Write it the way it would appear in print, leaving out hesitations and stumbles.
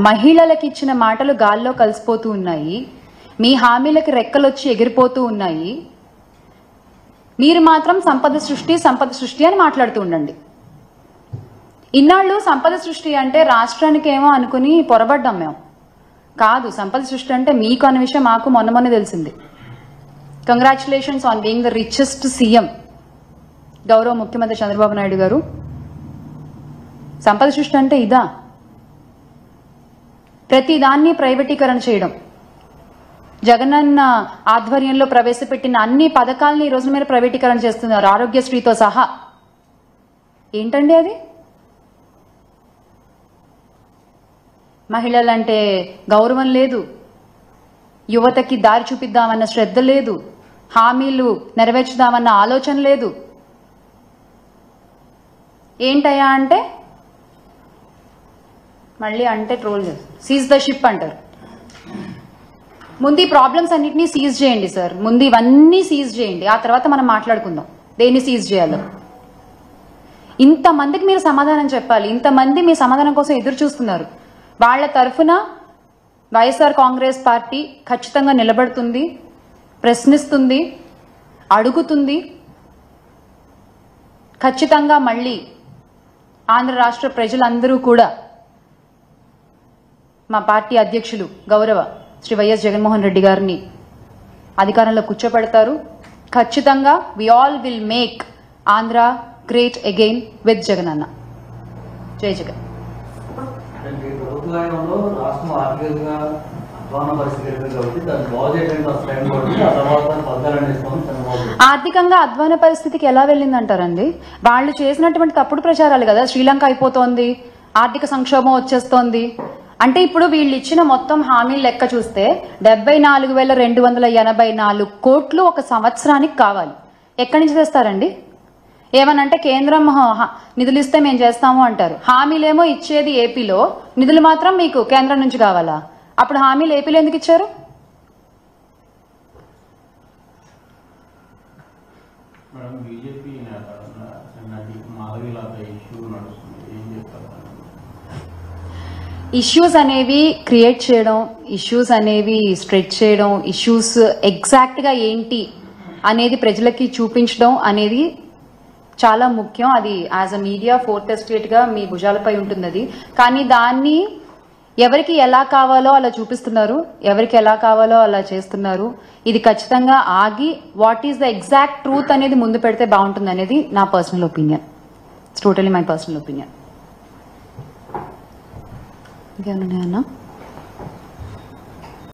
మహిళలకు ఇచ్చిన మాటలు గాల్లో కలిసిపోతూ ఉన్నాయి. మీ హామీలకి రెక్కలొచ్చి ఎగిరిపోతూ ఉన్నాయి. మీరు మాత్రం సంపద సృష్టి అని మాట్లాడుతూ ఉండండి. ఇన్నాళ్ళు సంపద సృష్టి అంటే రాష్ట్రానికి ఏమో అనుకుని పొరబడ్డాం మేము. కాదు, సంపద సృష్టి అంటే మీకు అన్న విషయం మాకు మొన్న తెలిసింది. Congratulations on being the richest CM గౌరవ ముఖ్యమంత్రి చంద్రబాబు నాయుడు గారు. సంపద సృష్టి అంటే ఇదా? ప్రతిదాన్ని ప్రైవేటీకరణ చేయడం, జగనన్న ఆధ్వర్యంలో ప్రవేశపెట్టిన అన్ని పథకాలని ఈ రోజు మీరు ప్రైవేటీకరణ చేస్తున్నారు, ఆరోగ్యశ్రీతో సహా. ఏంటండి అది? మహిళలంటే గౌరవం లేదు, యువతకి దారి చూపిద్దామన్న శ్రద్ధ లేదు, హామీలు నెరవేర్చుదామన్న ఆలోచన లేదు. ఏంటయ్యా అంటే మళ్ళీ అంటే ట్రోల్ సీజ్ ద షిప్ అంటారు. ముందు ఈ ప్రాబ్లమ్స్ అన్నింటినీ సీజ్ చేయండి సార్. ముందు ఇవన్నీ సీజ్ చేయండి, ఆ తర్వాత మనం మాట్లాడుకుందాం దేన్ని సీజ్ చేయాలో. ఇంతమందికి మీరు సమాధానం చెప్పాలి. ఇంతమంది మీ సమాధానం కోసం ఎదురు చూస్తున్నారు. వాళ్ళ తరఫున వైఎస్ఆర్ కాంగ్రెస్ పార్టీ ఖచ్చితంగా నిలబడుతుంది, ప్రశ్నిస్తుంది, అడుగుతుంది. ఖచ్చితంగా మళ్ళీ ఆంధ్ర రాష్ట్ర ప్రజలందరూ కూడా మా పార్టీ అధ్యక్షులు గౌరవ శ్రీ వైఎస్ జగన్మోహన్ రెడ్డి గారిని అధికారంలో కూర్చోబెడతారు. ఖచ్చితంగా we all will make Andhra great again with Jagan అన్న. జై జగన్. ఆర్థికంగా అధ్వాన పరిస్థితికి ఎలా వెళ్ళిందంటారండి? వాళ్ళు చేసినటువంటి తప్పుడు ప్రచారాలు కదా. శ్రీలంక అయిపోతోంది, ఆర్థిక సంక్షోభం వచ్చేస్తోంది అంటే ఇప్పుడు వీళ్ళు ఇచ్చిన మొత్తం హామీలు లెక్క చూస్తే 74,284 కోట్లు ఒక సంవత్సరానికి కావాలి. ఎక్కడి నుంచి తెస్తారండి? ఏమనంటే కేంద్రం నిధులు ఇస్తే మేము చేస్తాము అంటారు. హామీలేమో ఇచ్చేది ఏపీలో, నిధులు మాత్రం మీకు కేంద్రం నుంచి కావాలా? అప్పుడు హామీలు ఏపీలో ఎందుకు ఇచ్చారు? ఇష్యూస్ అనేవి క్రియేట్ చేయడం, ఇష్యూస్ అనేవి స్ట్రెచ్ చేయడం, ఇష్యూస్ ఎగ్జాక్ట్గా ఏంటి అనేది ప్రజలకి చూపించడం అనేది చాలా ముఖ్యం. అది యాజ్ అ మీడియా ఫోర్త్ ఎస్టేట్గా మీ భుజాలపై ఉంటుంది అది. కానీ దాన్ని ఎవరికి ఎలా కావాలో అలా చూపిస్తున్నారు, ఎవరికి ఎలా కావాలో అలా చేస్తున్నారు. ఇది ఖచ్చితంగా ఆగి what is the exact truth అనేది ముందు పెడితే బాగుంటుంది అనేది నా personal opinion. It's totally my personal opinion. ఇంకేమన్నాయన్నా?